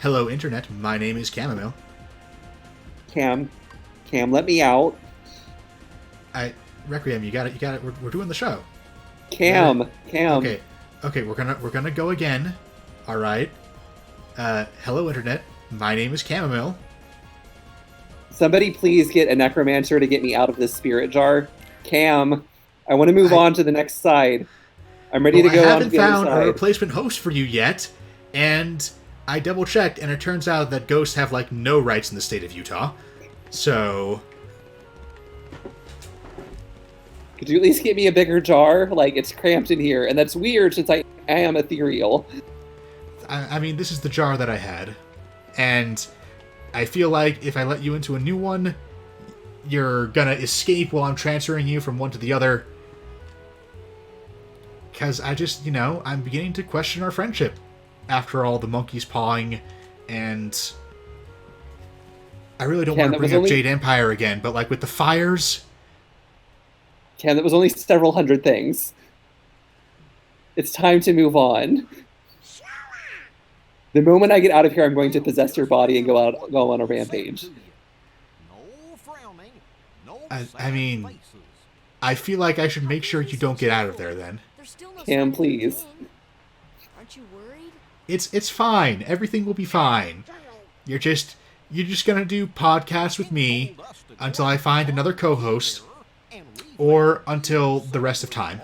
Hello, Internet. My name is Chamomile. Cam, Cam, let me out. Requiem, you got it. You got it. We're doing the show. Cam. Okay, okay. We're gonna go again. All right. Hello, Internet. My name is Chamomile. Somebody please get a necromancer to get me out of this spirit jar. Cam, I want to move on to the next side. I'm ready to go on to the other I haven't found a side. replacement host for you yet, and I double checked, and it turns out that ghosts have like no rights in the state of Utah. So, Could you at least get me a bigger jar? Like, it's cramped in here, and that's weird since I am ethereal. I mean, this is the jar that I had, and I feel like if I let you into a new one, you're gonna escape while I'm transferring you from one to the other. Because I just, I'm beginning to question our friendship after all the monkeys pawing, and I really don't want to bring up Jade Empire again, but like with the fires... Cam, that was only several hundred things. It's time to move on. The moment I get out of here, I'm going to possess your body and go on a rampage. I mean, I feel like I should make sure you don't get out of there then. Cam, please. Aren't you worried? It's fine. Everything will be fine. You're just gonna do podcasts with me until I find another co-host, or until the rest of time.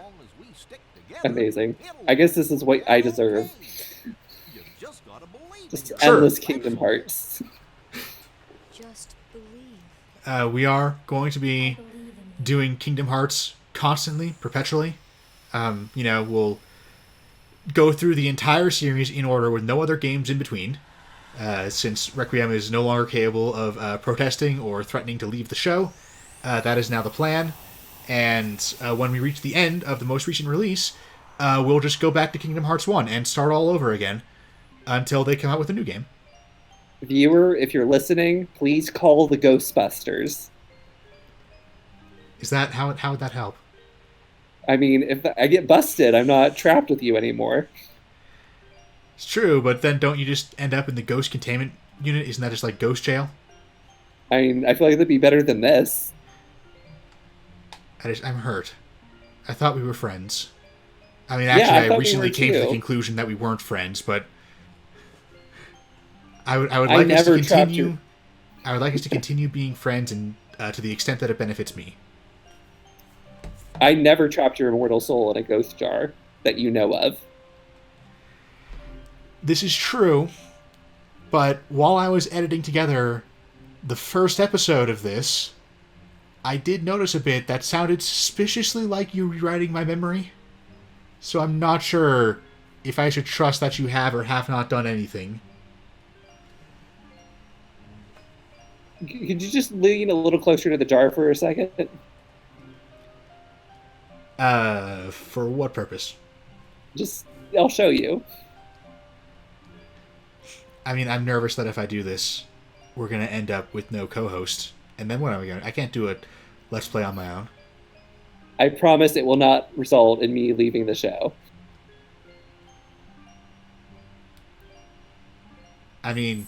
Amazing. I guess this is what I deserve. Just Sure. endless Kingdom Hearts. Just believe. We are going to be doing Kingdom Hearts constantly, perpetually. We'll go through the entire series in order with no other games in between, since Requiem is no longer capable of protesting or threatening to leave the show. That is now the plan. And when we reach the end of the most recent release, we'll just go back to Kingdom Hearts 1 and start all over again until they come out with a new game. Viewer, if you're listening, please call the Ghostbusters. Is that how would that help? I mean, if I get busted, I'm not trapped with you anymore. It's true, but then don't you just end up in the ghost containment unit? Isn't that just like ghost jail? I mean, I feel like that'd be better than this. I'm hurt. I thought we were friends. I mean, Yeah, actually, I I thought we recently were came to the too. conclusion that we weren't friends, but I would I like us to never trapped continue. you. I would like us to continue being friends, and to the extent that it benefits me. I never trapped your immortal soul in a ghost jar that you know of. This is true, but while I was editing together the first episode of this, I did notice a bit that sounded suspiciously like you rewriting my memory. So I'm not sure if I should trust that you have or have not done anything. Could you just lean a little closer to the jar for a second? For what purpose? I'll show you. I mean, I'm nervous that if I do this, we're going to end up with no co-host. And then what am I going to... I can't do a Let's Play on my own. I promise it will not result in me leaving the show. I mean,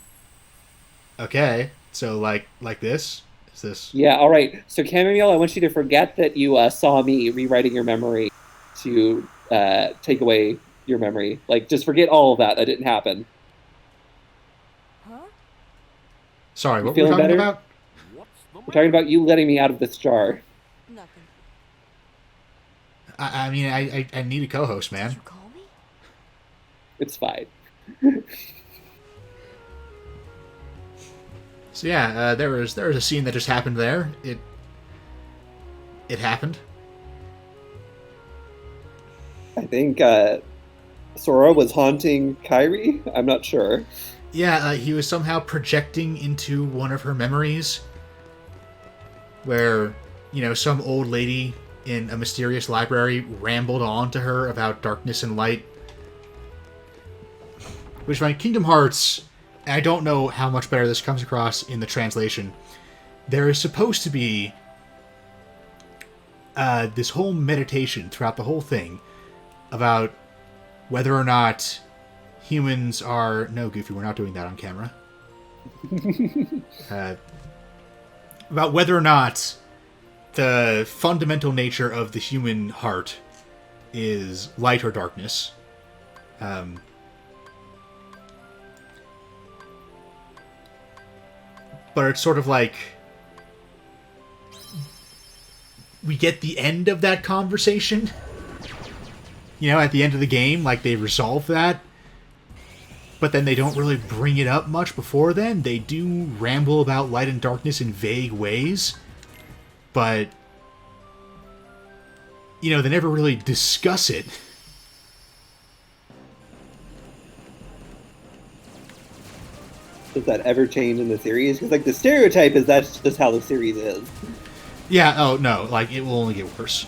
okay. So, like this? Is this... Yeah, alright. So, Chamomile, I want you to forget that you saw me rewriting your memory to take away your memory. Like, just forget all of that. That didn't happen. Huh? Sorry, You what were we feeling talking better? about? We're talking about you letting me out of this jar. Nothing. I mean, I need a co-host, man. Did you call me? It's fine. So yeah, there was a scene that just happened there. It happened. I think Sora was haunting Kairi? I'm not sure. Yeah, he was somehow projecting into one of her memories where, some old lady in a mysterious library rambled on to her about darkness and light. Which, my Kingdom Hearts, and I don't know how much better this comes across in the translation, there is supposed to be this whole meditation throughout the whole thing about whether or not humans are... No, Goofy, we're not doing that on camera. About whether or not the fundamental nature of the human heart is light or darkness. But it's sort of like... we get the end of that conversation. You know, at the end of the game, like, they resolve that. But then they don't really bring it up much before then. They do ramble about light and darkness in vague ways. But, you know, they never really discuss it. Does that ever change in the series? Because, like, the stereotype is that's just how the series is. Yeah, oh, no, like, it will only get worse.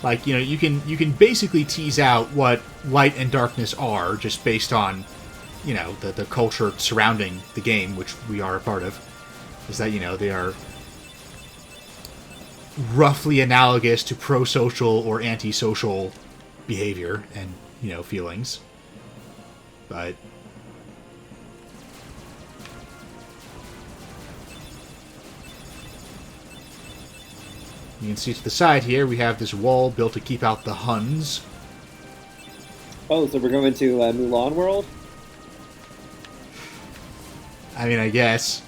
Like, you know, you can basically tease out what light and darkness are just based on, you know, the culture surrounding the game, which we are a part of. Is that, you know, they are roughly analogous to pro-social or anti-social behavior and, you know, feelings. But you can see to the side here, we have this wall built to keep out the Huns. Oh, so we're going to Mulan World? I mean, I guess.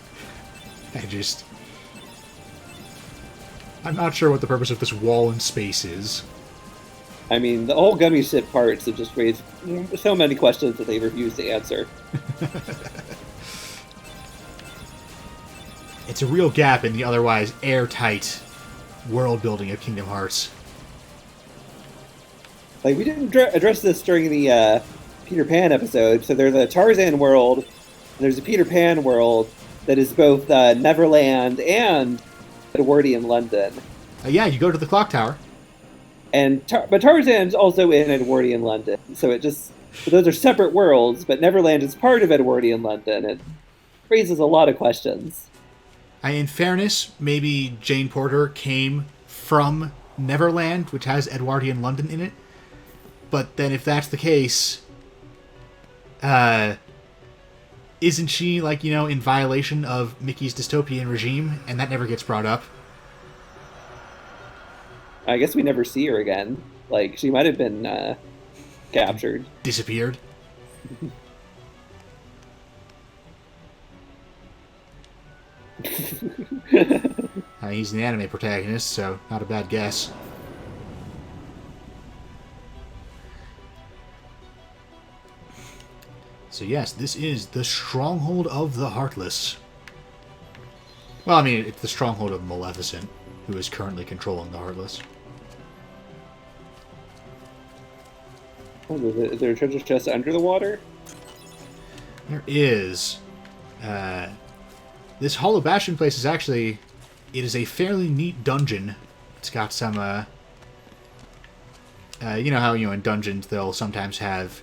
I'm not sure what the purpose of this wall in space is. I mean, the whole gummy ship parts have just raised so many questions that they refuse to answer. It's a real gap in the otherwise airtight world building of Kingdom Hearts. Like, we didn't address this during the Peter Pan episode, so there's a Tarzan world, and there's a Peter Pan world that is both Neverland and Edwardian London. Yeah, you go to the clock tower. But Tarzan's also in Edwardian London, so those are separate worlds, but Neverland is part of Edwardian London. It raises a lot of questions. In fairness, maybe Jane Porter came from Neverland, which has Edwardian London in it. But then if that's the case, isn't she, like, you know, in violation of Mickey's dystopian regime? And that never gets brought up. I guess we never see her again. Like, she might have been captured. Disappeared. He's an anime protagonist, so not a bad guess. So yes, this is the Stronghold of the Heartless. Well, I mean, it's the Stronghold of Maleficent, who is currently controlling the Heartless. Oh, is there a treasure chest under the water? There is. This Hollow Bastion place is actually... It is a fairly neat dungeon. It's got some, you know how, you know, in dungeons they'll sometimes have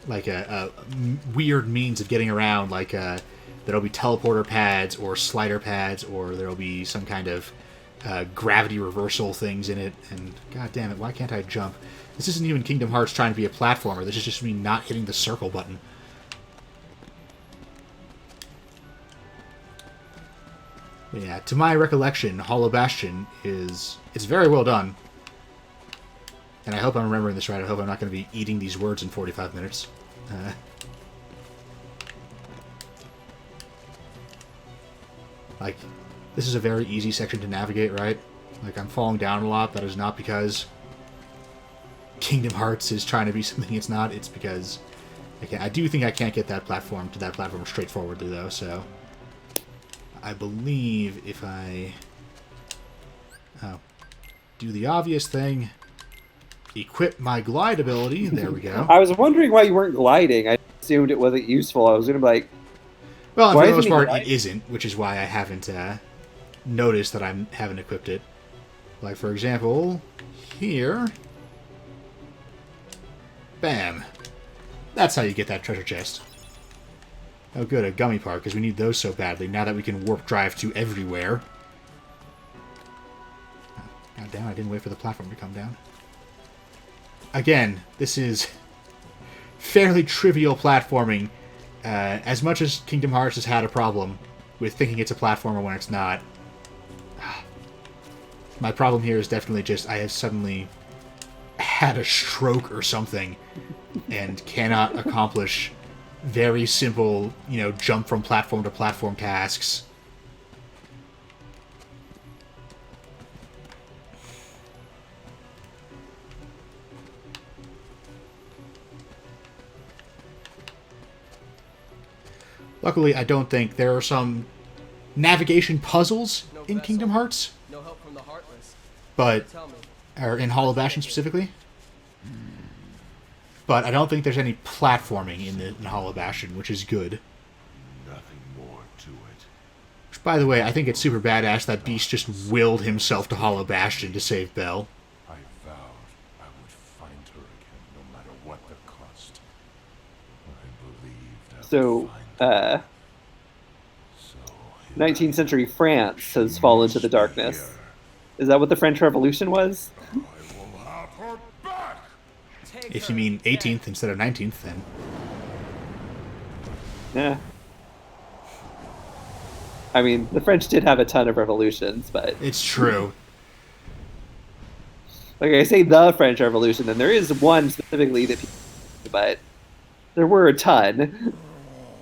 like a weird means of getting around, like there'll be teleporter pads or slider pads, or there'll be some kind of gravity reversal things in it. And god damn it, why can't I jump? This isn't even Kingdom Hearts trying to be a platformer. This is just me not hitting the circle button. But yeah, to my recollection, Hollow Bastion it's very well done. And I hope I'm remembering this right. I hope I'm not going to be eating these words in 45 minutes. Like, this is a very easy section to navigate, right? Like, I'm falling down a lot. That is not because Kingdom Hearts is trying to be something it's not. It's because I do think I can't get that platform to that platform straightforwardly, though, so... I believe if I do the obvious thing, equip my glide ability, there we go. I was wondering why you weren't gliding. I assumed it wasn't useful. I was going to be like... Well, for the most part, it isn't, which is why I haven't noticed that I haven't equipped it. Like, for example, here... Bam. That's how you get that treasure chest. Oh, good, a gummy part, because we need those so badly, now that we can warp drive to everywhere. God damn, I didn't wait for the platform to come down. Again, this is fairly trivial platforming. As much as Kingdom Hearts has had a problem with thinking it's a platformer when it's not, my problem here is definitely just I have suddenly had a stroke or something and cannot accomplish very simple, jump from platform to platform tasks. Luckily, I don't think there are some navigation puzzles in Kingdom Hearts. No help from the Heartless. But, Tell me. or in Hollow Bastion specifically. But I don't think there's any platforming in Hollow Bastion, which is good. Nothing more to it. Which, by the way, I think it's super badass that Beast just willed himself to Hollow Bastion to save Belle. I vowed I would find her again, no matter what the cost. I believed I would So, find her. So 19th century France has fallen to the darkness. Is that what the French Revolution was? I will have her back. Take If her. you mean 18th instead of 19th, then... Yeah. I mean, the French did have a ton of revolutions, but It's true. like I say, the French Revolution, and there is one specifically that, but there were a ton.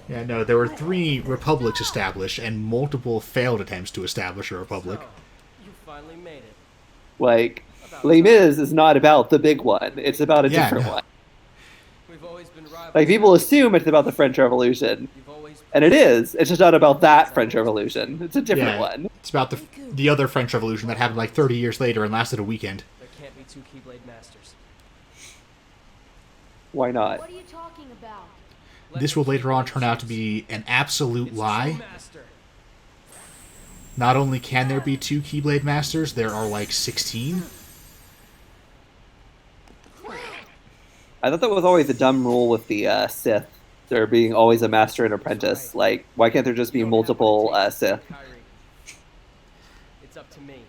Yeah, no, there were 3 republics established and multiple failed attempts to establish a republic. So, you finally made it. Like, Les Mis is not about the big one; it's about a Yeah, different no. one. We've always been rivals. Like people assume it's about the French Revolution, You've always and it is. It's just not about that French Revolution. It's a different Yeah, one. it's about the other French Revolution that happened like 30 years later and lasted a weekend. There can't be 2 Keyblade Masters. Why not? What are you talking about? This will later on turn out to be an absolute It's lie. true master. Not only can there be 2 Keyblade Masters, there are like 16. I thought that was always a dumb rule with the Sith. There being always a master and apprentice. Like, why can't there just be You don't have multiple what it takes to Sith? beat Kyrie. It's up to me.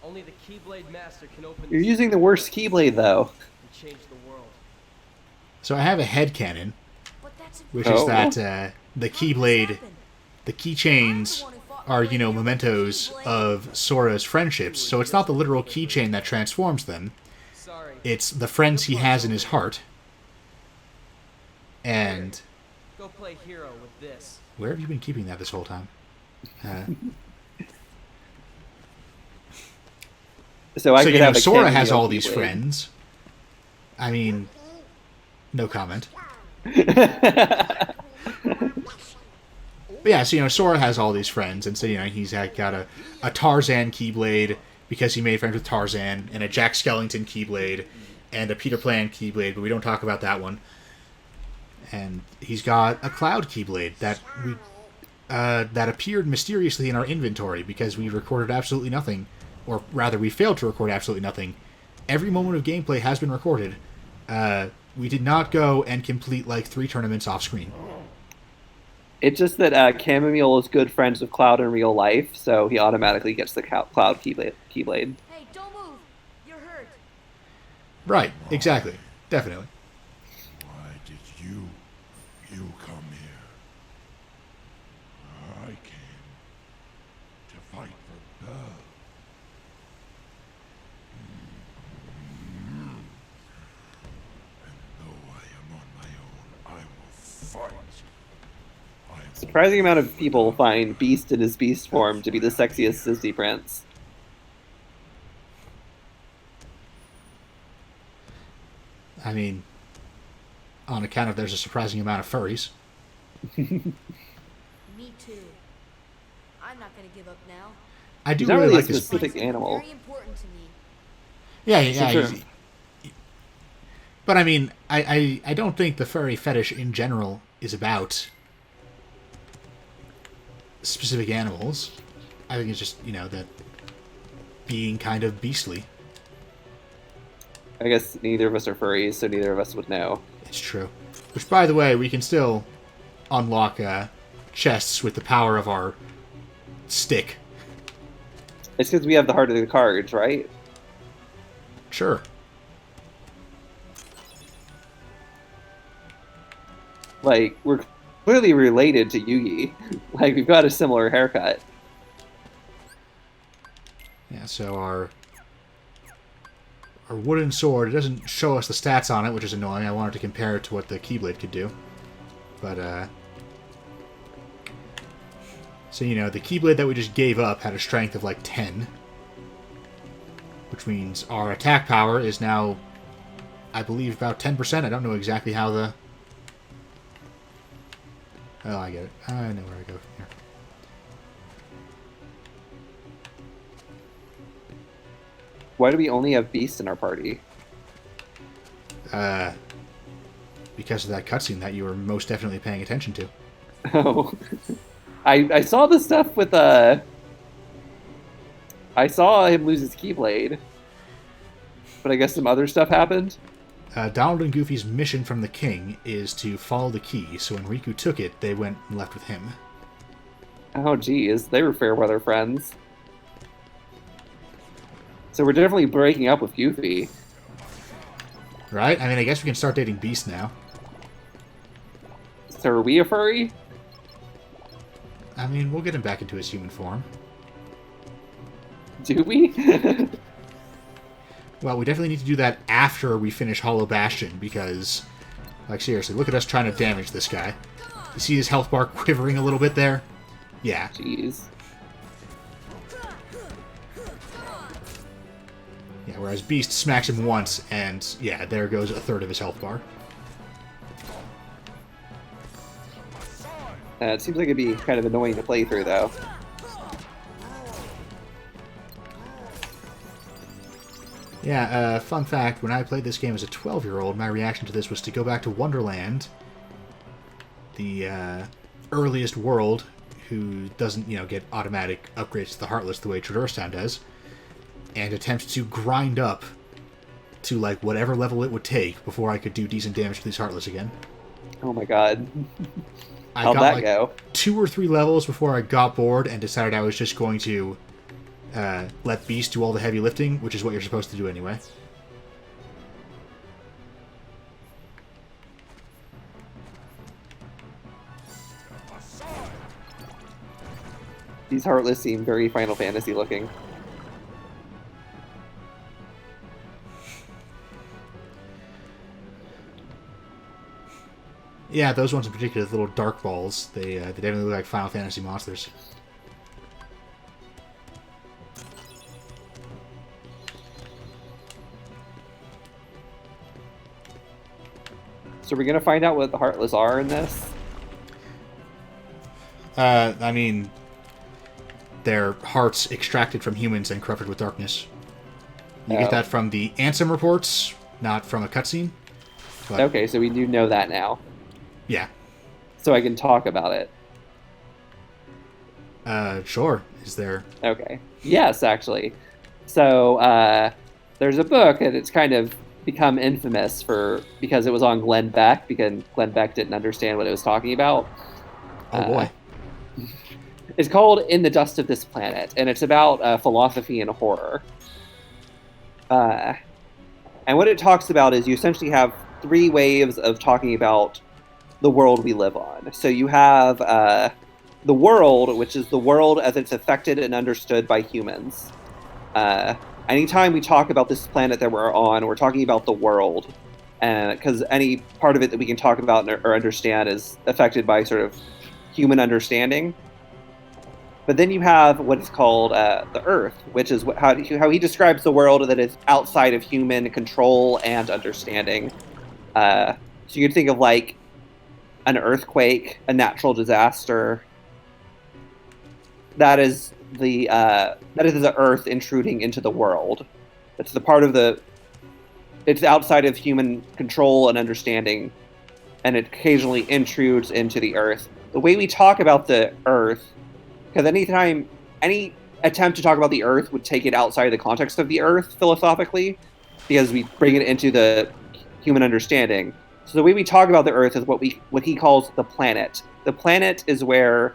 Only the Keyblade Master can open You're this using the worst Keyblade, though. and change the world. So I have a headcanon, But that's which Oh. is that the Keyblade, the keychains are, mementos of Sora's friendships. So it's not the literal keychain that transforms them. Sorry. It's the friends he has in his heart. And Go play hero with this. where have you been keeping that this whole time? So I So, could have a Sora cameo has all these Keyblade. friends. I mean, no comment. But yeah, so, Sora has all these friends, and so, he's got a Tarzan Keyblade, because he made friends with Tarzan, and a Jack Skellington Keyblade, and a Peter Pan Keyblade, but we don't talk about that one. And he's got a Cloud Keyblade that appeared mysteriously in our inventory, because we recorded absolutely nothing. Or rather, we failed to record absolutely nothing. Every moment of gameplay has been recorded. We did not go and complete, 3 tournaments off-screen. It's just that Chamomile is good friends with Cloud in real life, so he automatically gets the Cloud Keyblade. Hey, don't move. You're hurt. Right, exactly. Definitely. Why did you come here? I came to fight for Belle. And though I am on my own, I will fight. I will Surprising amount of people find Beast in his beast form to be the sexiest Disney prince. I mean, on account of there's a surprising amount of furries. Me too. I'm not gonna give up now. I do He's not really really a like his... specific animal. Very important to me. Yeah, Sure. he's- But I mean, I don't think the furry fetish in general is about specific animals. I think it's just, that being kind of beastly. I guess neither of us are furries, so neither of us would know. It's true. Which, by the way, we can still unlock chests with the power of our stick. It's because we have the heart of the cards, right? Sure. Like, we're clearly related to Yugi. Like, we've got a similar haircut. Yeah, so our wooden sword, it doesn't show us the stats on it, which is annoying. I wanted to compare it to what the Keyblade could do. But, so, you know, the Keyblade that we just gave up had a strength of like 10. Which means our attack power is now, I believe, about 10%. I don't know exactly how the... Oh, I get it. I know where I go from here. Why do we only have Beast in our party? Because of that cutscene that you were most definitely paying attention to. Oh. I saw the stuff with, I saw him lose his Keyblade. But I guess some other stuff happened? Donald and Goofy's mission from the king is to follow the key, so when Riku took it, they went and left with him. Oh, geez. They were fair weather friends. So we're definitely breaking up with Goofy. Right? I mean, I guess we can start dating Beast now. So are we a furry? I mean, we'll get him back into his human form. Do we? Well, we definitely need to do that after we finish Hollow Bastion, because, like, seriously, look at us trying to damage this guy. You see his health bar quivering a little bit there? Yeah. Jeez. Yeah, whereas Beast smacks him once, and, yeah, there goes a third of his health bar. It seems like it'd be kind of annoying to play through, though. Yeah, fun fact, when I played this game as a 12-year-old, my reaction to this was to go back to Wonderland, the earliest world, who doesn't, you know, get automatic upgrades to the Heartless the way Traverse Town does, and attempt to grind up to, like, whatever level it would take before I could do decent damage to these Heartless again. Oh my god. I How'd got, that like, go? 2 or 3 levels before I got bored and decided I was just going to let Beast do all the heavy lifting, which is what you're supposed to do anyway. These Heartless seem very Final Fantasy looking. Yeah, those ones in particular, the little dark balls, they definitely look like Final Fantasy monsters. So we're gonna find out what the Heartless are in this? I mean, they're hearts extracted from humans and corrupted with darkness. You get that from the Ansem reports, not from a cutscene. But, Okay, so we do know that now. yeah. So I can talk about it. Sure. Is there... Okay. Yes, actually. So, there's a book, and it's kind of become infamous because it was on Glenn Beck, because Glenn Beck didn't understand what it was talking about. Oh, boy. It's called In the Dust of This Planet, and it's about philosophy and horror. And what it talks about is you essentially have 3 waves of talking about the world we live on. So you have the world, which is the world as it's affected and understood by humans. Anytime we talk about this planet that we're on, we're talking about the world. Because any part of it that we can talk about or understand is affected by sort of human understanding. But then you have what is called the Earth, which is how he describes the world that is outside of human control and understanding. So you could think of like an earthquake, a natural disaster. That is the Earth intruding into the world. It's the part of it's outside of human control and understanding, and it occasionally intrudes into the Earth. The way we talk about the Earth, because any attempt to talk about the Earth would take it outside of the context of the Earth philosophically, because we bring it into the human understanding. So the way we talk about the Earth is what he calls the planet. The planet is where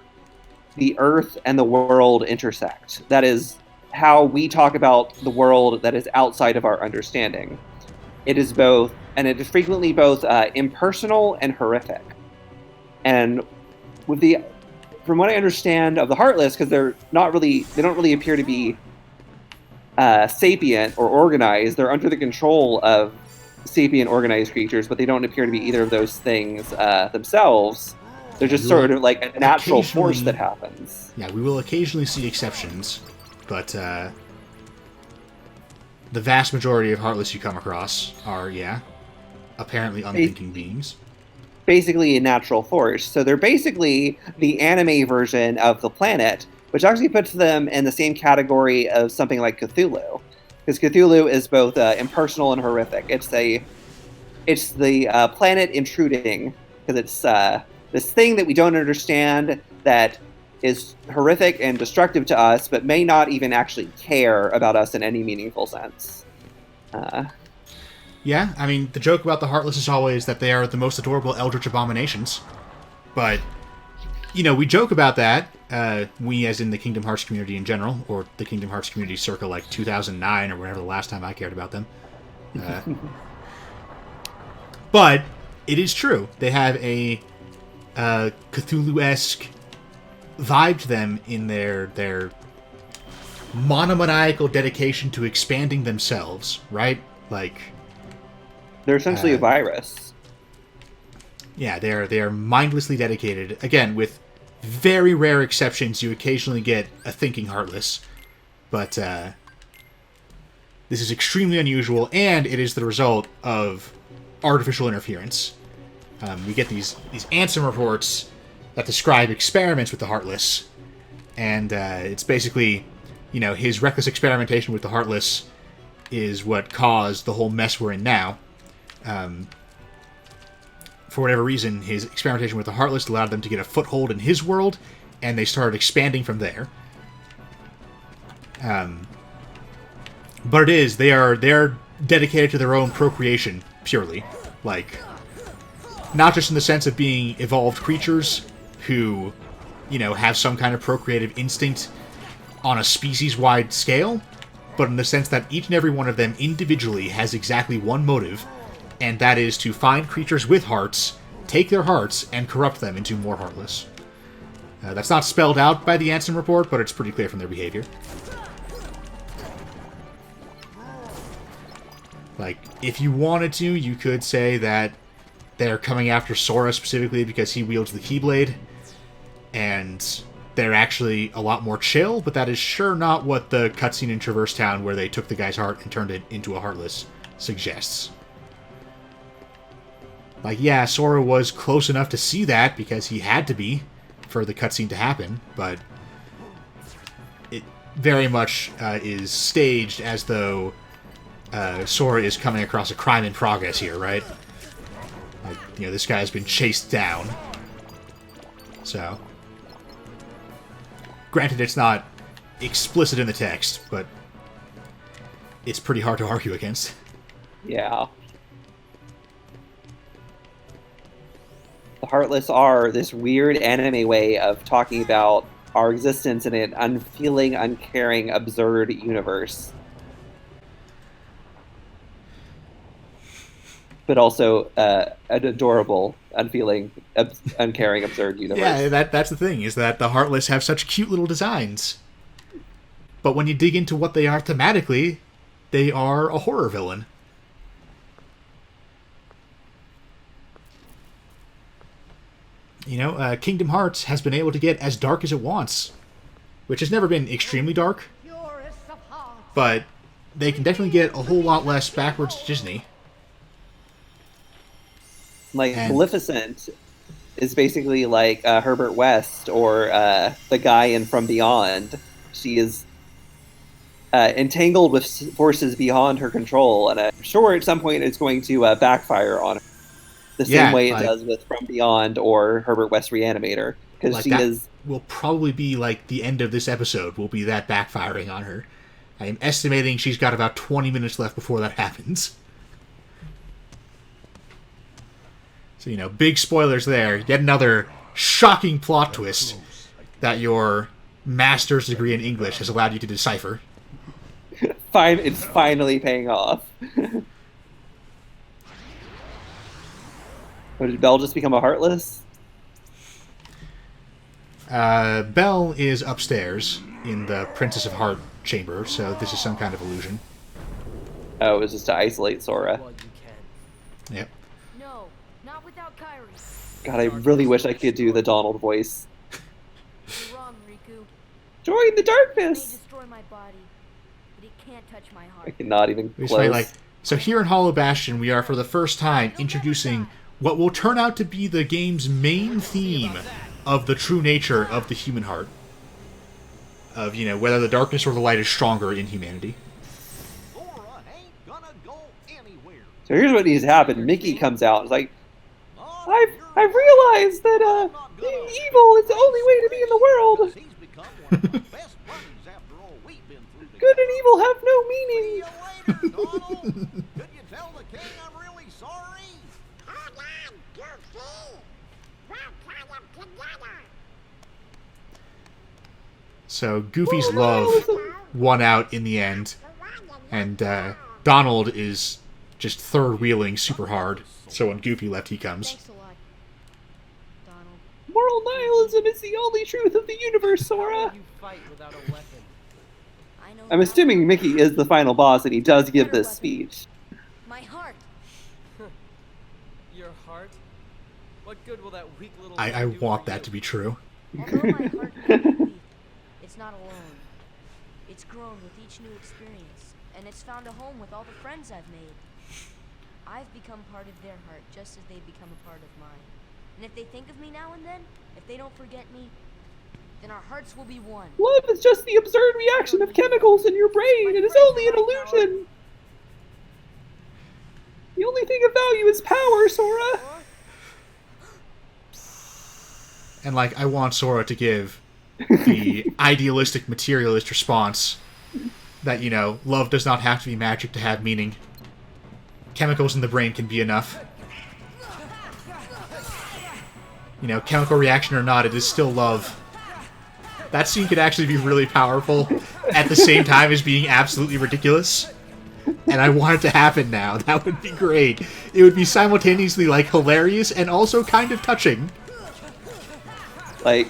the Earth and the world intersect. That is how we talk about the world that is outside of our understanding. It is both, and it is frequently both impersonal and horrific. And with the, from what I understand of the Heartless, because they don't really appear to be sapient or organized. They're under the control of sapient organized creatures, but they don't appear to be either of those things themselves. They're just sort of like a natural force that happens. Yeah, we will occasionally see exceptions, but the vast majority of Heartless you come across are, apparently unthinking beings. Basically a natural force. So they're basically the anime version of the planet, which actually puts them in the same category of something like Cthulhu. Because Cthulhu is both impersonal and horrific. It's the planet intruding, because it's this thing that we don't understand that is horrific and destructive to us, but may not even actually care about us in any meaningful sense. Yeah, I mean, the joke about the Heartless is always that they are the most adorable eldritch abominations. But, we joke about that, we as in the Kingdom Hearts community in general, or the Kingdom Hearts community circa, 2009, or whenever the last time I cared about them. But, it is true. They have a Cthulhu-esque vibe to them in their monomaniacal dedication to expanding themselves, right? They're essentially a virus. Yeah, they are mindlessly dedicated. Again, with very rare exceptions, you occasionally get a thinking Heartless, but this is extremely unusual, and it is the result of artificial interference. We get these Ansem reports that describe experiments with the Heartless, and it's basically, his reckless experimentation with the Heartless is what caused the whole mess we're in now. For whatever reason, his experimentation with the Heartless allowed them to get a foothold in his world, and they started expanding from there. But they're dedicated to their own procreation, purely. Not just in the sense of being evolved creatures who, have some kind of procreative instinct on a species-wide scale, but in the sense that each and every one of them individually has exactly one motive, and that is to find creatures with hearts, take their hearts, and corrupt them into more Heartless. That's not spelled out by the Ansem report, but it's pretty clear from their behavior. If you wanted to, you could say that they're coming after Sora specifically because he wields the Keyblade, and they're actually a lot more chill, but that is sure not what the cutscene in Traverse Town where they took the guy's heart and turned it into a Heartless suggests. Sora was close enough to see that because he had to be for the cutscene to happen, but it very much is staged as though Sora is coming across a crime in progress here, right? This guy has been chased down. So, granted, it's not explicit in the text, but it's pretty hard to argue against. Yeah. The Heartless are this weird anime way of talking about our existence in an unfeeling, uncaring, absurd universe. But also an adorable, unfeeling, uncaring, absurd universe. Yeah, that's the thing, is that the Heartless have such cute little designs. But when you dig into what they are thematically, they are a horror villain. Kingdom Hearts has been able to get as dark as it wants, which has never been extremely dark, but they can definitely get a whole lot less backwards Disney. Maleficent is basically like Herbert West or the guy in From Beyond. She is entangled with forces beyond her control, and I'm sure at some point it's going to backfire on her. The same way it does with From Beyond or Herbert West Reanimator, because will probably be the end of this episode will be that backfiring on her. I am estimating she's got about 20 minutes left before that happens. So, big spoilers there. Yet another shocking plot twist that your master's degree in English has allowed you to decipher. Fine, it's finally paying off. What, did Belle just become a Heartless? Belle is upstairs in the Princess of Heart chamber, so this is some kind of illusion. Oh, it was just to isolate Sora. Well, you can. Yep. No, not without Kyrie. God, I really wish I could do the Donald voice. You're wrong, Riku. Join the It may darkness! destroy my body, but it can't touch my I heart. cannot even We just close. might, so here in Hollow Bastion, we are for the first time introducing what will turn out to be the game's main theme of the true nature of the human heart. Of, whether the darkness or the light is stronger in humanity. So here's what needs to happen. Mickey comes out and is like, I've realized that being evil is the only way to be in the world. Good and evil have no meaning. Could you tell the king I'm really sorry? Hold on, Goofy. We're kind of together. So Goofy's love won out in the end, and Donald is just third-wheeling super hard. So when Goofy left, he comes. Thanks a lot, Donald. Moral nihilism is the only truth of the universe, How Sora. will you fight without a weapon? I know I'm now. assuming Mickey is the final boss and he does give this speech. My heart. Your heart? What good will that weak little I thing do want for that you? to be true. Although my heart may be weak, it's not alone. It's grown with each new experience, and it's found a home with all the friends I've made. I've become part of their heart just as they've become a part of mine. And if they think of me now and then, if they don't forget me, then our hearts will be one. Love is just the absurd reaction of chemicals in your brain. It is only an illusion. The only thing of value is power, Sora. And, I want Sora to give the idealistic materialist response that, love does not have to be magic to have meaning. Chemicals in the brain can be enough. Chemical reaction or not, it is still love. That scene could actually be really powerful at the same time as being absolutely ridiculous. And I want it to happen now. That would be great. It would be simultaneously, hilarious and also kind of touching. We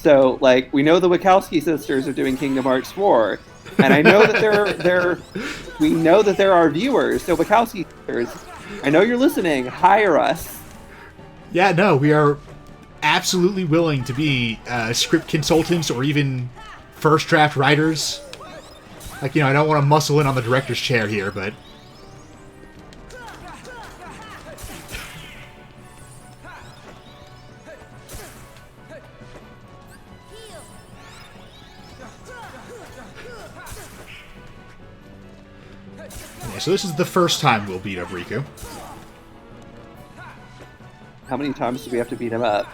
know the Wachowski sisters are doing Kingdom Hearts 4, and I know that we know that there are viewers. So Wachowski sisters, I know you're listening. Hire us. Yeah, no, we are absolutely willing to be script consultants or even first draft writers. I don't want to muscle in on the director's chair here, but... Yeah, so this is the first time we'll beat up Riku. How many times do we have to beat him up?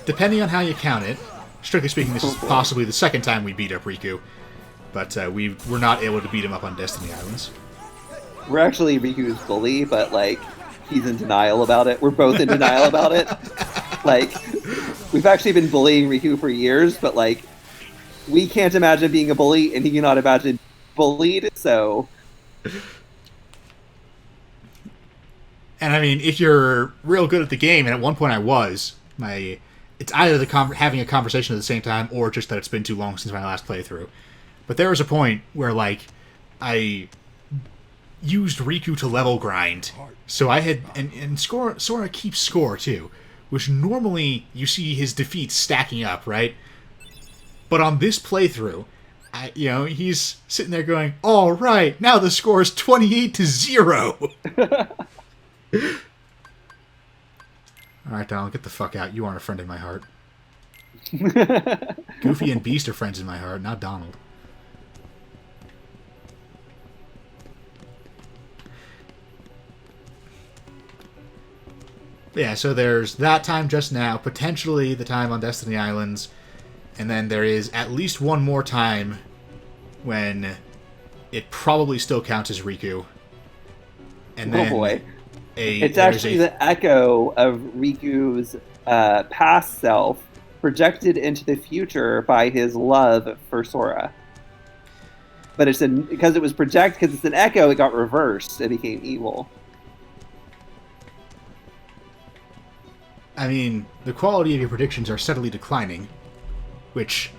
Depending on how you count it, strictly speaking, this is possibly the second time we beat up Riku, but we're not able to beat him up on Destiny Islands. We're actually Riku's bully, but he's in denial about it. We're both in denial about it. We've actually been bullying Riku for years, but we can't imagine being a bully, and he cannot imagine bullied. So, and I mean, if you're real good at the game, and at one point I was, it's either having a conversation at the same time, or just that it's been too long since my last playthrough. But there was a point where I used Riku to level grind, so I had and Sora keeps score too, which normally you see his defeats stacking up, right? But on this playthrough, he's sitting there going, "All right, now the score is 28-0." All right, Donald, get the fuck out. You aren't a friend in my heart. Goofy and Beast are friends in my heart, not Donald. Yeah, so there's that time just now, potentially the time on Destiny Islands, and then there is at least one more time when it probably still counts as Riku. And then, oh boy. It's there's actually a the echo of Riku's past self projected into the future by his love for Sora. But because it was projected, because it's an echo, it got reversed and became evil. I mean, the quality of your predictions are steadily declining, which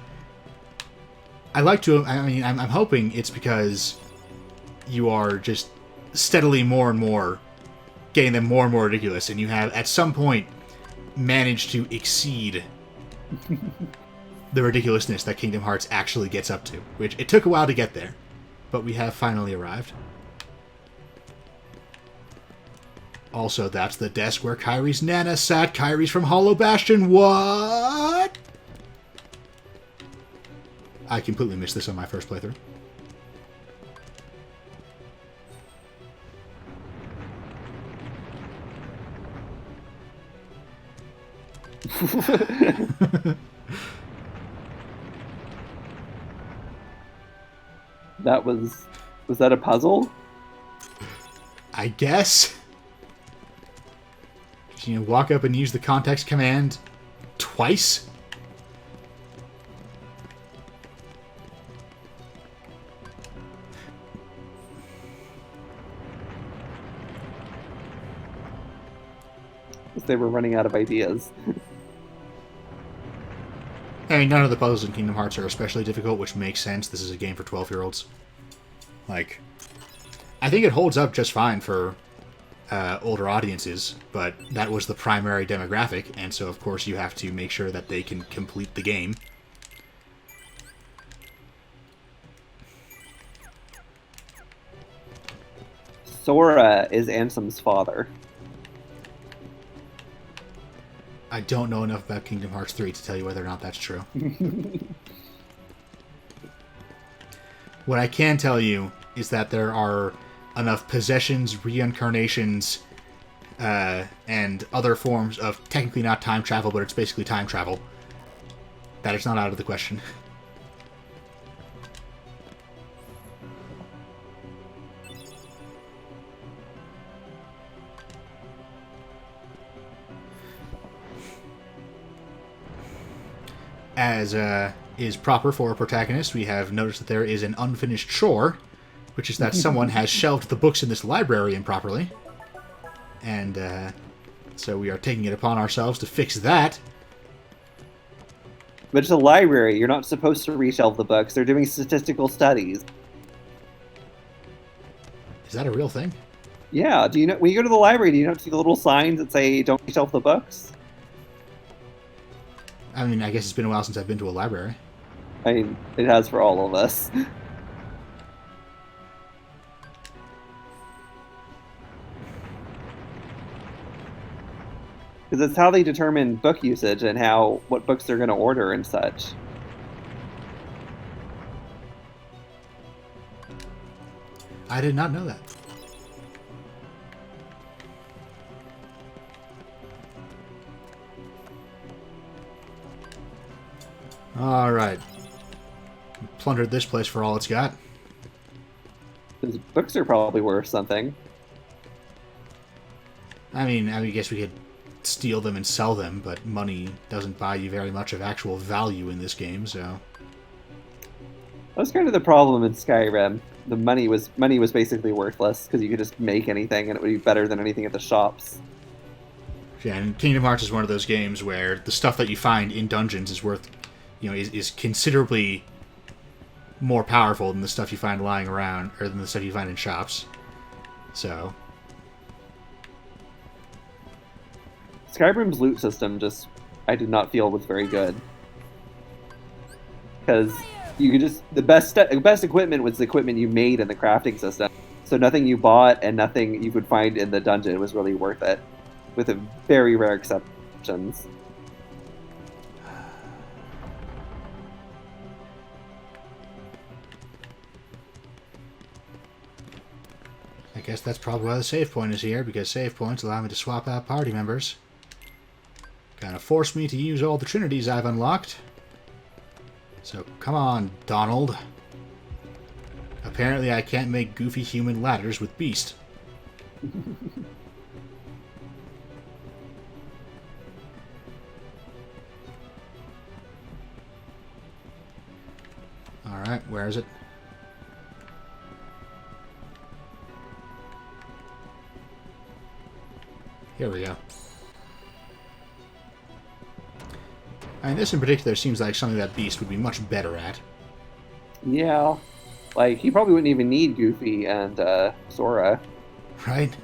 I like to. I mean, I'm hoping it's because you are just steadily more and more getting them more and more ridiculous, and you have at some point managed to exceed the ridiculousness that Kingdom Hearts actually gets up to, which it took a while to get there, but we have finally arrived. Also, that's the desk where Kyrie's Nana sat. Kyrie's from Hollow Bastion. What? I completely missed this on my first playthrough. Was that a puzzle? I guess. You know, walk up and use the context command twice? Because they were running out of ideas. I mean, none of the puzzles in Kingdom Hearts are especially difficult, which makes sense. This is a game for 12-year-olds. Like, I think it holds up just fine for older audiences, but that was the primary demographic, and so of course you have to make sure that they can complete the game. Sora is Ansem's father. I don't know enough about Kingdom Hearts 3 to tell you whether or not that's true. What I can tell you is that there are enough possessions, reincarnations, and other forms of technically not time travel, but it's basically time travel, that it's not out of the question. As is proper for a protagonist, we have noticed that there is an unfinished chore, which is that someone has shelved the books in this library improperly. And so we are taking it upon ourselves to fix that. But it's a library. You're not supposed to reshelve the books. They're doing statistical studies. Is that a real thing? Yeah. Do you know when you go to the library? Do you not see the little signs that say "Don't reshelve the books"? I mean, I guess it's been a while since I've been to a library. I mean, it has for all of us. Because it's how they determine book usage and what books they're going to order and such. I did not know that. Alright. Plundered this place for all it's got. Because books are probably worth something. I mean, I guess we could steal them and sell them, but money doesn't buy you very much of actual value in this game, so... That's kind of the problem in Skyrim. The money was basically worthless, because you could just make anything and it would be better than anything at the shops. Yeah, and Kingdom Hearts is one of those games where the stuff that you find in dungeons is worth, you know, is considerably more powerful than the stuff you find lying around, or than the stuff you find in shops. So... Skyrim's loot system I did not feel was very good. Because you could the best equipment was the equipment you made in the crafting system. So nothing you bought and nothing you could find in the dungeon was really worth it. With a very rare exceptions. I guess that's probably why the save point is here, because save points allow me to swap out party members. Kind of force me to use all the trinities I've unlocked. So come on, Donald. Apparently I can't make goofy human ladders with Beast. Alright, where is it? Here we go. And this in particular seems like something that Beast would be much better at. Yeah. Like, he probably wouldn't even need Goofy and Sora. Right?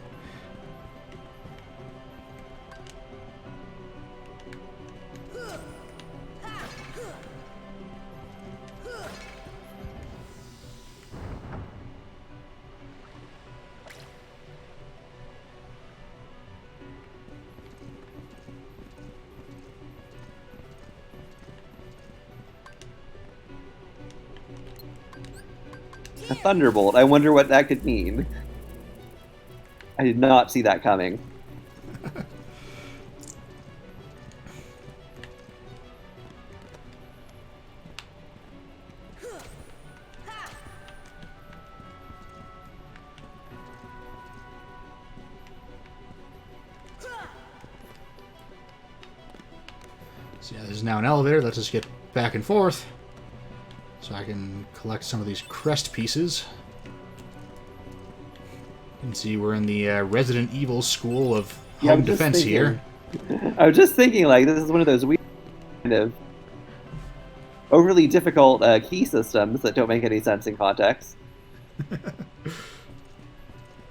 A Thunderbolt. I wonder what that could mean. I did not see that coming. So yeah, there's now an elevator. Let's just get back and forth. So I can collect some of these crest pieces. You can see we're in the Resident Evil school of Yeah, home I'm just defense thinking- here. I was just thinking, like, this is one of those weird kind of overly difficult key systems that don't make any sense in context.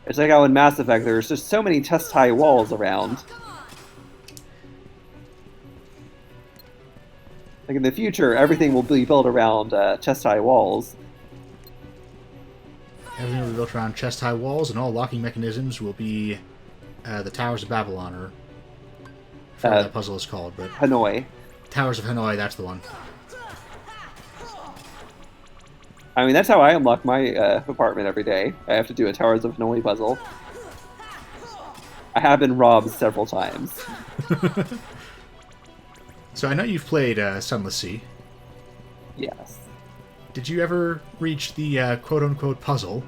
It's like how in Mass Effect there's just so many chest-high walls around. Like in the future, everything will be built around chest-high walls. Everything will be built around chest-high walls, and all locking mechanisms will be the Towers of Babylon, or I forget what that puzzle is called, but Hanoi. Towers of Hanoi, that's the one. I mean, that's how I unlock my apartment every day. I have to do a Towers of Hanoi puzzle. I have been robbed several times. So I know you've played Sunless Sea. Yes. Did you ever reach the quote-unquote puzzle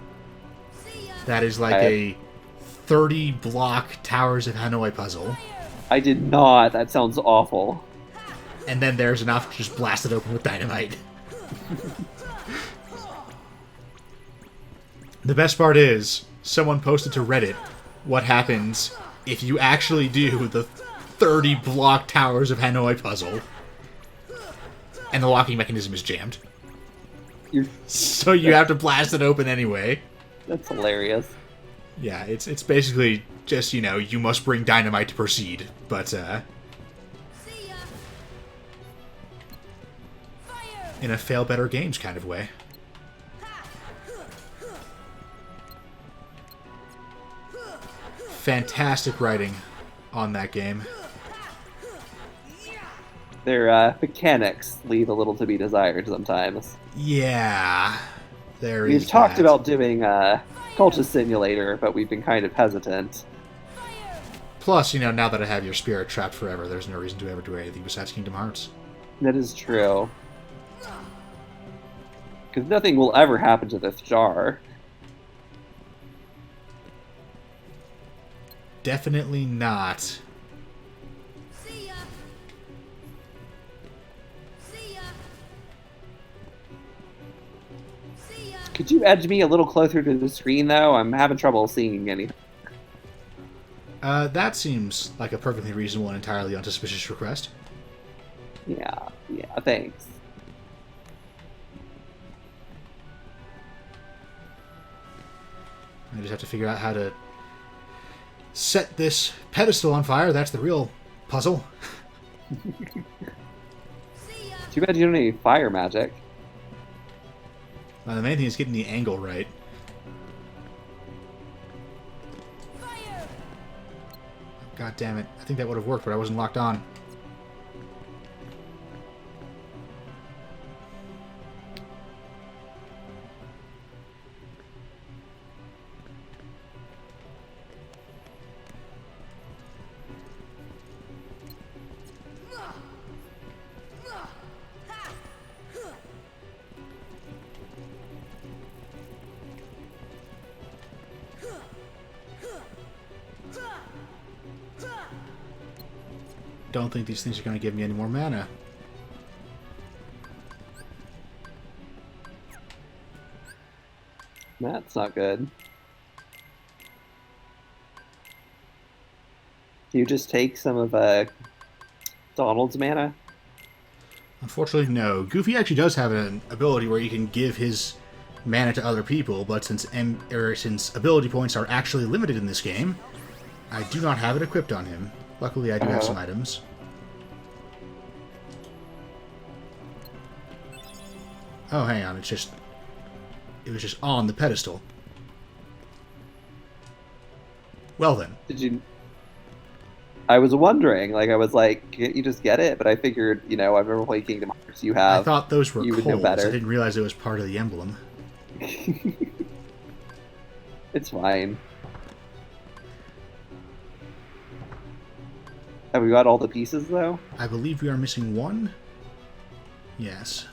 that is like I- a 30-block Towers of Hanoi puzzle, I did not. That sounds awful. and then there's enough to just blast it open with dynamite? The best part is, someone posted to Reddit what happens if you actually do the 30-block Towers of Hanoi puzzle, and the locking mechanism is jammed. You're, So you have to blast it open anyway. that's hilarious. Yeah, it's basically just, you know, you must bring dynamite to proceed, but in a fail better games kind of way. Fantastic writing on that game. Their mechanics leave a little to be desired sometimes. Yeah, there We've is talked that. about doing Cultist Simulator, but we've been kind of hesitant. Plus, you know, now that I have your spirit trapped forever, there's no reason to ever do anything besides Kingdom Hearts. That is true. Because nothing will ever happen to this jar. Definitely not. Could you edge me a little closer to the screen, though? I'm having trouble seeing anything. That seems like a perfectly reasonable and entirely unsuspicious request. Yeah, thanks. I just have to figure out how to set this pedestal on fire. That's the real puzzle. Too bad you don't have any fire magic. The main thing is getting the angle right. God damn it. I think that would have worked, but I wasn't locked on. Don't think these things are going to give me any more mana. That's not good. Do you just take some of Donald's mana? Unfortunately, no. Goofy actually does have an ability where you can give his mana to other people, but since ability points are actually limited in this game, I do not have it equipped on him. Luckily, I do have some items. Oh, hang on. It was just on the pedestal. Well then. Did you? I was wondering, like, I was like, can't you just get it? But I figured, I've never played Kingdom Hearts. You have. I thought those were you would know coals. better. I didn't realize it was part of the emblem. It's fine. Have we got all the pieces, though? I believe we are missing one. Yes.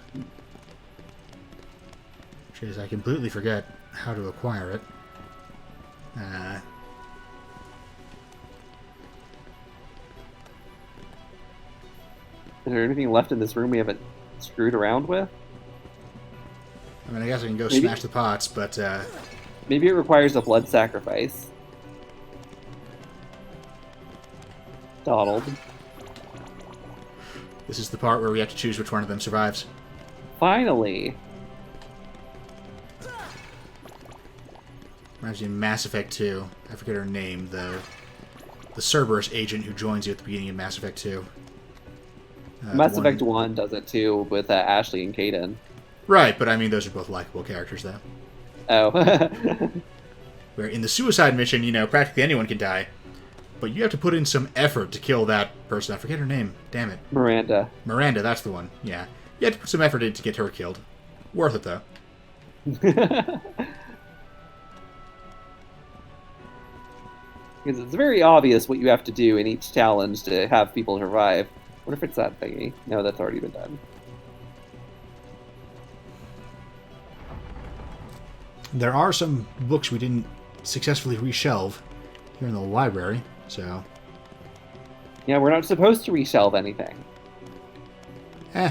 Which is, I completely forget how to acquire it. Is there anything left in this room we haven't screwed around with? I mean, I guess I can go Maybe- smash the pots, but Maybe it requires a blood sacrifice. Donald. this is the part where we have to choose which one of them survives. Finally. Reminds me of Mass Effect 2. I forget her name. The Cerberus agent who joins you at the beginning of Mass Effect 2. Mass the one- Effect 1 does it too with Ashley and Kaden. Right, but I mean, those are both likable characters, though. Oh. Where in the suicide mission, practically anyone can die. But you have to put in some effort to kill that person. I forget her name. Damn it. Miranda. Miranda, that's the one. Yeah. You have to put some effort in to get her killed. Worth it, though. Because it's very obvious what you have to do in each challenge to have people survive. What if it's that thingy? No, that's already been done. There are some books we didn't successfully reshelve here in the library, so... Yeah, we're not supposed to reshelve anything. Eh.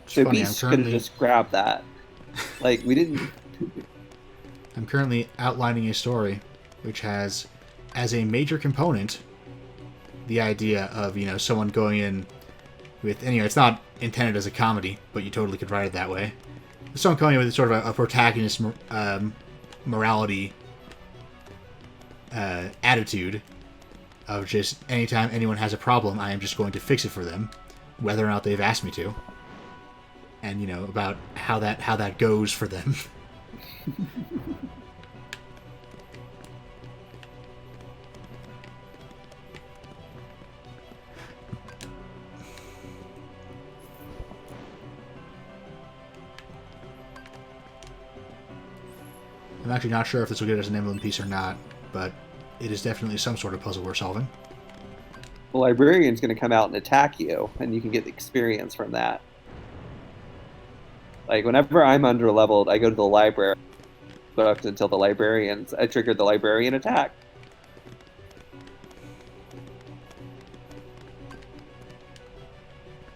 So funny, Beast could have just grabbed that. Like, we didn't... I'm currently outlining a story which has, as a major component, the idea of, someone going in with... Anyway, it's not intended as a comedy, but you totally could write it that way. Someone coming in with sort of a protagonist morality attitude of just anytime anyone has a problem, I am just going to fix it for them, whether or not they've asked me to. And, about how that goes for them. I'm actually not sure if this will get us an emblem piece or not, but it is definitely some sort of puzzle we're solving. The librarian's going to come out and attack you, and you can get the experience from that. Like, whenever I'm under-leveled, I go to the library, booked until I triggered the librarian attack.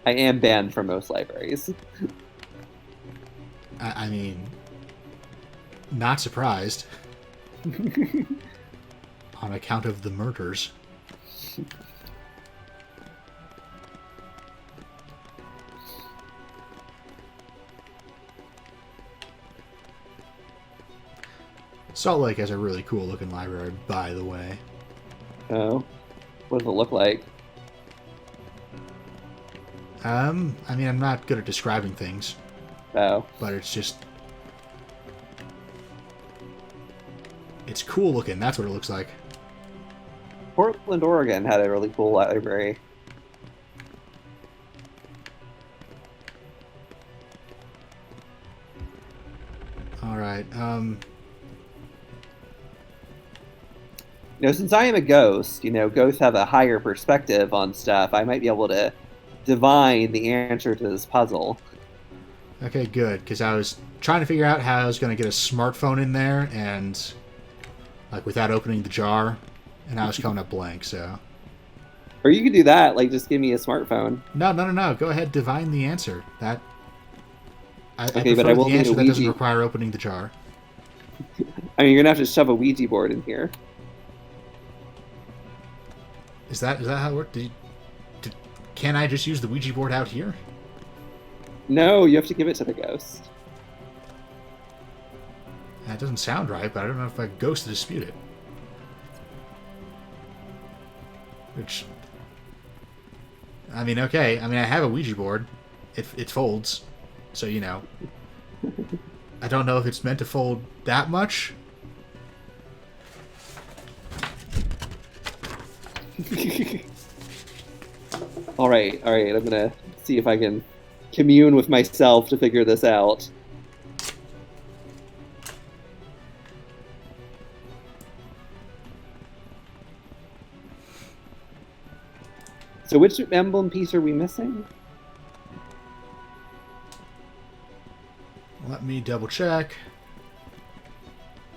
I am banned from most libraries. I mean, not surprised. On account of the murders. Salt Lake has a really cool looking library, by the way. Oh. What does it look like? I mean, I'm not good at describing things, Oh. but it's cool looking, that's what it looks like. Portland, Oregon had a really cool library. Alright, Since I am a ghost, ghosts have a higher perspective on stuff. I might be able to divine the answer to this puzzle. okay, good, because I was trying to figure out how I was going to get a smartphone in there, and, without opening the jar, and I was coming up blank, so... Or you could do that, like just give me a smartphone. No. Go ahead, divine the answer. That I Okay, but prefer I will the need a answer that doesn't Ouija. require opening the jar. I mean, you're gonna have to shove a Ouija board in here. Is that how it works? Can I just use the Ouija board out here? No, you have to give it to the ghost. That doesn't sound right, but I don't know if I ghost to dispute it. Which, I mean, okay. I mean, I have a Ouija board. It folds, so you know. I don't know if it's meant to fold that much. All right. I'm gonna see if I can commune with myself to figure this out. So which emblem piece are we missing? Let me double check.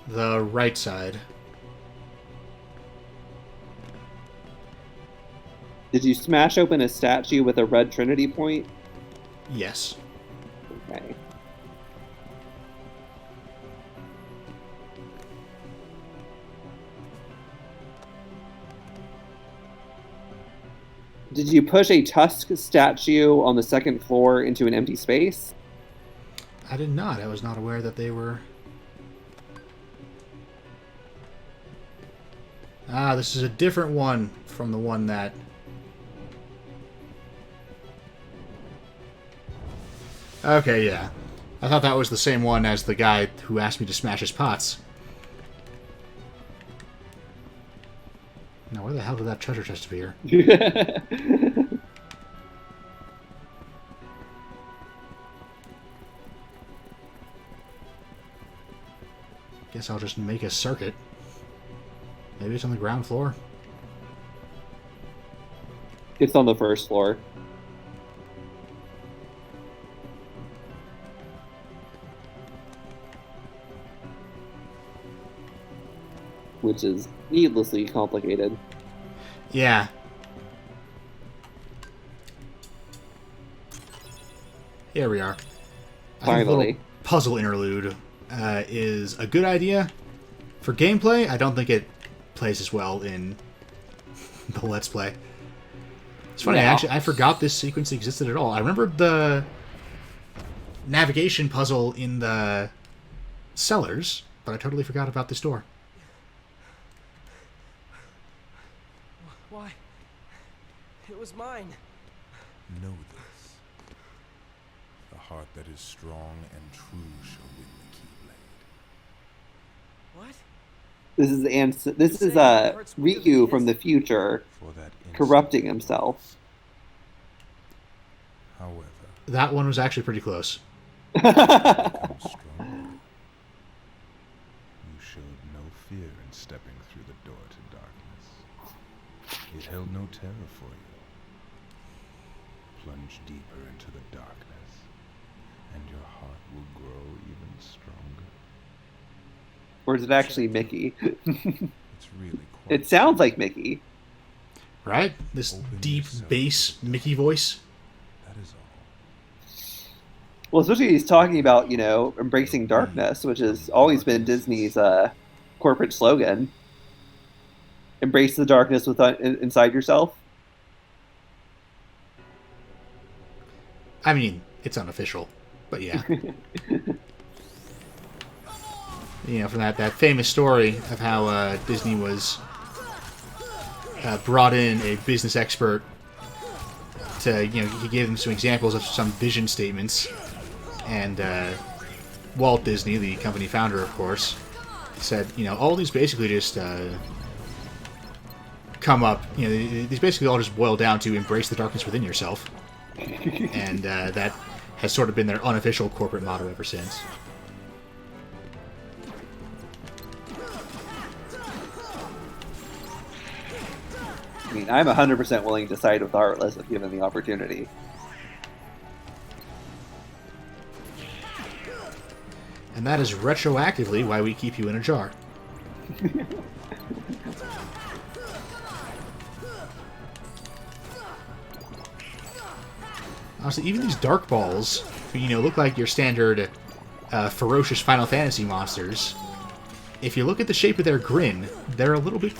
The right side. Did you smash open a statue with a red Trinity point? Yes. Okay. Did you push a Tusk statue on the second floor into an empty space? I did not. I was not aware that they were... Ah, this is a different one from the one that... Okay, yeah. I thought that was the same one as the guy who asked me to smash his pots. Now, where the hell did that treasure chest appear? Guess I'll just make a circuit. Maybe it's on the ground floor. It's on the first floor. Which is needlessly complicated. Yeah. Here we are. I think a Finally. little puzzle interlude is a good idea. For gameplay, I don't think it plays as well in the Let's Play. It's funny, Yeah. I forgot this sequence existed at all. I remembered the navigation puzzle in the cellars, but I totally forgot about this door. Why? It was mine. Know this. The heart that is strong and true shall win the Keyblade. What? This is Riku from the future For that instant, corrupting himself. however, That one was actually pretty close. become stronger. You showed no fear in stepping through the door to darkness. It held no terror for you. Plunge deeper into the darkness, and your heart will grow even stronger. Or is it actually Mickey? It's really quite It sounds like Mickey. Right? This Open deep yourself. bass Mickey voice. That is all. Well, especially he's talking about, embracing darkness, which has always been Disney's corporate slogan. Embrace the darkness inside yourself. I mean, it's unofficial, but yeah. From that famous story of how Disney was brought in a business expert to, he gave them some examples of some vision statements, and Walt Disney, the company founder, of course, said, all these basically just come up, these basically all just boil down to embrace the darkness within yourself. And that has sort of been their unofficial corporate motto ever since. I mean, I'm 100% willing to side with Heartless if given the opportunity. And that is retroactively why we keep you in a jar. Honestly, even these dark balls, who, look like your standard ferocious Final Fantasy monsters, if you look at the shape of their grin, they're a little bit,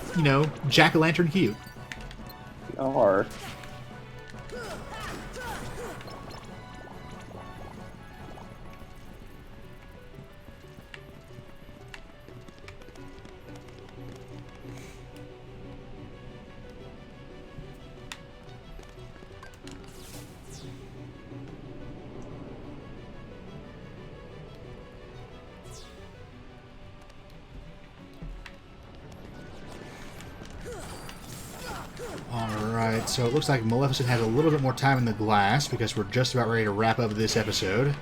jack-o'-lantern cute. Or Alright, so it looks like Maleficent has a little bit more time in the glass because we're just about ready to wrap up this episode.